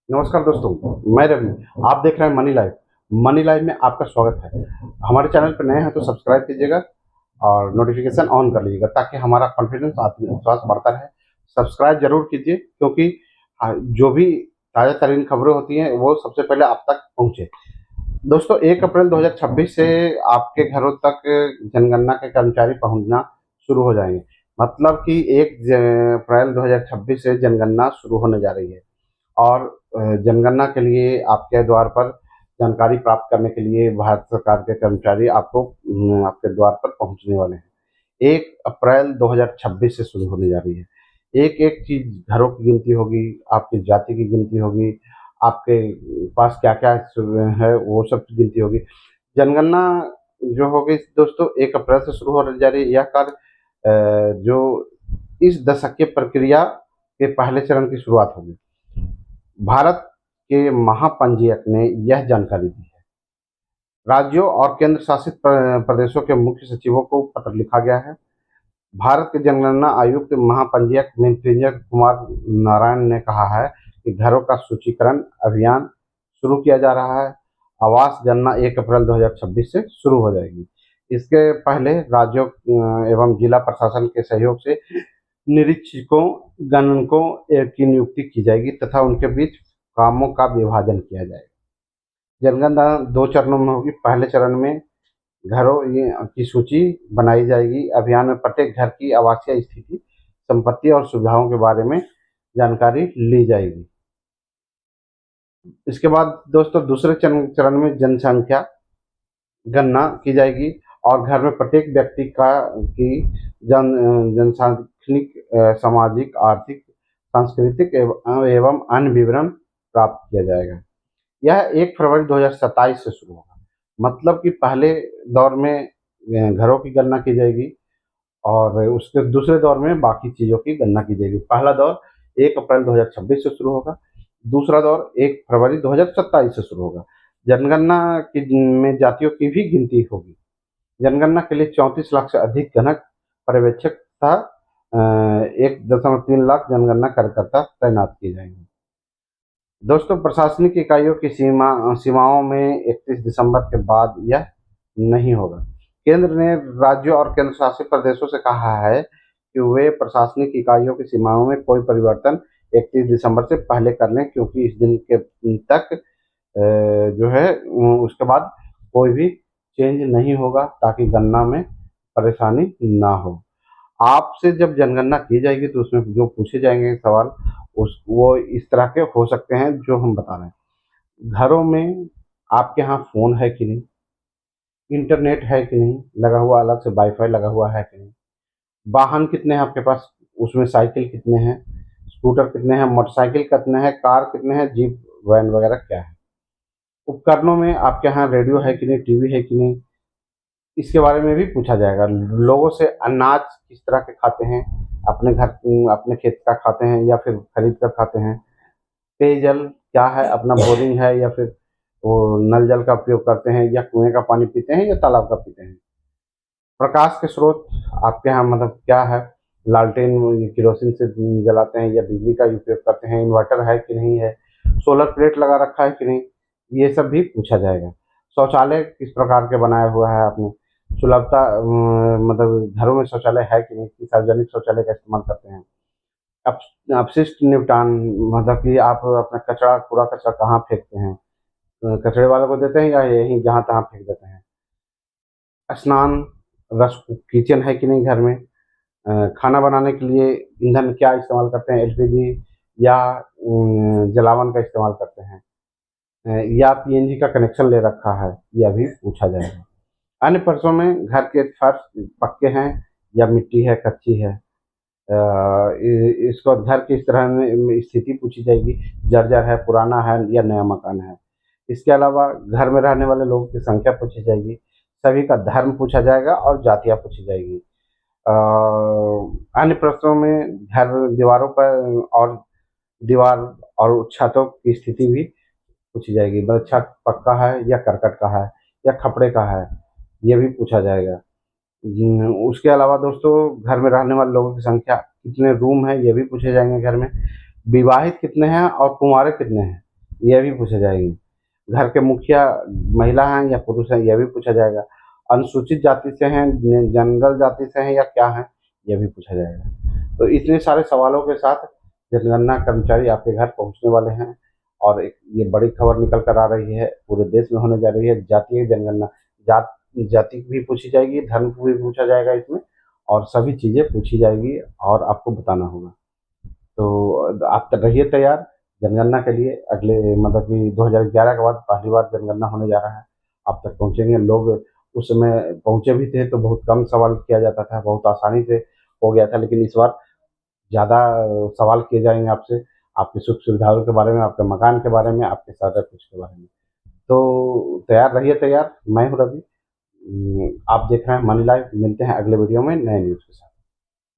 नमस्कार दोस्तों, मैं रवि। आप देख रहे हैं मनी लाइव। मनी लाइव में आपका स्वागत है। हमारे चैनल पर नए हैं तो सब्सक्राइब कीजिएगा और नोटिफिकेशन ऑन कर लीजिएगा ताकि हमारा कॉन्फिडेंस आत्मविश्वास बढ़ता रहे। सब्सक्राइब जरूर कीजिए क्योंकि जो भी ताज़ा तरीन खबरें होती हैं वो सबसे पहले आप तक पहुँचे। दोस्तों, 1 अप्रैल 2026 से आपके घरों तक जनगणना के कर्मचारी पहुंचना शुरू हो जाएंगे। मतलब कि 1 अप्रैल 2026 से जनगणना शुरू होने जा रही है और जनगणना के लिए आपके द्वार पर जानकारी प्राप्त करने के लिए भारत सरकार के कर्मचारी आपके द्वार पर पहुंचने वाले हैं। 1 अप्रैल 2026 से शुरू होने जा रही है। एक-एक चीज़ घरों की गिनती होगी, आपकी जाति की गिनती होगी, आपके पास क्या-क्या है वो सब की गिनती होगी। जनगणना जो होगी दोस्तों 1 अप्रैल से शुरू होने जा रही है। यह कार्य जो इस दशक की प्रक्रिया के पहले चरण की शुरुआत होगी। भारत के महापंजीयक ने यह जानकारी दी है। राज्यों और केंद्र शासित प्रदेशों के मुख्य सचिवों को पत्र लिखा गया है। भारत के जनगणना आयुक्त महापंजीयक मृत्युंजय कुमार नारायण ने कहा है कि घरों का सूचीकरण अभियान शुरू किया जा रहा है। आवास गणना 1 अप्रैल 2026 से शुरू हो जाएगी। इसके पहले राज्यों एवं जिला प्रशासन के सहयोग से निरीक्षकों, गणकों की नियुक्ति की जाएगी तथा उनके बीच कामों का विभाजन किया जाएगा। जनगणना 2 चरणों में होगी। पहले चरण में की सूची बनाई जाएगी। अभियान में प्रत्येक घर की आवासीय स्थिति, संपत्ति और सुविधाओं के बारे में जानकारी ली जाएगी। इसके बाद दोस्तों दूसरे चरण में जनसंख्या गणना की जाएगी और घर में प्रत्येक व्यक्ति की जनसांख्यिक, सामाजिक, आर्थिक, सांस्कृतिक एवं अन्य विवरण प्राप्त किया जाएगा। यह 1 फरवरी 2027 से शुरू होगा। मतलब कि पहले दौर में घरों की गणना की जाएगी और उसके दूसरे दौर में बाकी चीज़ों की गणना की जाएगी। पहला दौर 1 अप्रैल 2026 से शुरू होगा, दूसरा दौर 1 फरवरी 2027 से शुरू होगा। जनगणना में जातियों की भी गिनती होगी। जनगणना के लिए 34 लाख से अधिक गणक, पर्यवेक्षक तथा 1.3 लाख जनगणना कार्यकर्ता तैनात किए जाएंगे। दोस्तों, प्रशासनिक इकाइयों की सीमाओं में 31 दिसंबर के बाद यह नहीं होगा। केंद्र ने राज्यों और केंद्र शासित प्रदेशों से कहा है कि वे प्रशासनिक इकाइयों की सीमाओं में कोई परिवर्तन 31 दिसंबर से पहले कर लें, क्योंकि इस दिन के तक जो है उसके बाद कोई भी चेंज नहीं होगा ताकि गणना में परेशानी ना हो। आपसे जब जनगणना की जाएगी तो उसमें जो पूछे जाएंगे सवाल वो इस तरह के हो सकते हैं जो हम बता रहे हैं। घरों में आपके यहाँ फ़ोन है कि नहीं? इंटरनेट है कि नहीं लगा हुआ? अलग से वाईफाई लगा हुआ है कि नहीं? वाहन कितने हैं आपके पास? उसमें साइकिल कितने हैं, स्कूटर कितने हैं, मोटरसाइकिल कितने हैं, कार कितने हैं, जीप वैन वगैरह क्या है? उपकरणों में आपके यहाँ रेडियो है कि नहीं, टीवी है कि नहीं, इसके बारे में भी पूछा जाएगा। लोगों से अनाज किस तरह के खाते हैं, अपने घर अपने खेत का खाते हैं या फिर खरीद कर खाते हैं। पेयजल क्या है, अपना बोरिंग है या फिर वो नल जल का उपयोग करते हैं या कुएं का पानी पीते हैं या तालाब का पीते हैं। प्रकाश के स्रोत आपके यहाँ मतलब क्या है, लालटेन किरोसिन से जलाते हैं या बिजली का उपयोग करते हैं, इन्वर्टर है कि नहीं है, सोलर प्लेट लगा रखा है कि नहीं, ये सब भी पूछा जाएगा। शौचालय किस प्रकार के बनाया हुआ है आपने, सुलभता मतलब घरों में शौचालय है कि नहीं, कि सार्वजनिक शौचालय का इस्तेमाल करते हैं। अप अपशिष्ट निपटान मतलब कि आप अपना कूड़ा कचरा कहाँ फेंकते हैं, कचरे वालों को देते हैं या यहीं जहाँ-तहाँ फेंक देते हैं। स्नान, रस किचन है कि नहीं घर में? खाना बनाने के लिए ईंधन क्या इस्तेमाल करते हैं, एलपीजी या जलावन का इस्तेमाल करते हैं, या पीएनजी का कनेक्शन ले रखा है, यह भी पूछा जाएगा। अन्य प्रश्नों में घर के फर्श पक्के हैं या मिट्टी है, कच्ची है। इसको घर की इस तरह में स्थिति पूछी जाएगी, जर्जर है, पुराना है या नया मकान है। इसके अलावा घर में रहने वाले लोगों की संख्या पूछी जाएगी, सभी का धर्म पूछा जाएगा और जातियाँ पूछी जाएगी। अ, अन्य प्रश्नों में घर दीवारों पर और दीवार और छतों की स्थिति भी पूछी जाएगी, मतलब छत पक्का है या करकट का है या खपड़े का है, ये भी पूछा जाएगा। उसके अलावा दोस्तों घर में रहने वाले लोगों की संख्या, कितने रूम हैं ये भी पूछे जाएंगे घर में। विवाहित कितने हैं और कुंवारे कितने हैं, यह भी पूछे जाएंगे। घर के मुखिया महिला हैं या पुरुष हैं, यह भी पूछा जाएगा। अनुसूचित जाति से हैं, जनरल जाति से हैं या क्या हैं, यह भी पूछा जाएगा। तो इतने सारे सवालों के साथ जनगणना कर्मचारी आपके घर पहुंचने वाले हैं और एक ये बड़ी खबर निकल कर आ रही है, पूरे देश में होने जा रही है। जातीय जनगणना, जाति भी पूछी जाएगी, धर्म भी पूछा जाएगा इसमें, और सभी चीज़ें पूछी जाएगी और आपको बताना होगा। तो आप रहिए तैयार जनगणना के लिए। अगले मतलब कि 2011 के बाद पहली बार जनगणना होने जा रहा है। आप तक पहुँचेंगे लोग। उस समय पहुँचे भी थे तो बहुत कम सवाल किया जाता था, बहुत आसानी से हो गया था, लेकिन इस बार ज़्यादा सवाल किए जाएंगे आपसे, आपकी सुख सुविधाओं के बारे में, आपके मकान के बारे में, आपके सारा कुछ के बारे में। तो तैयार रहिए तैयार। मैं हूँ रवि। आप देख रहे हैं मनी लाइव। मिलते हैं अगले वीडियो में नए न्यूज़ के साथ।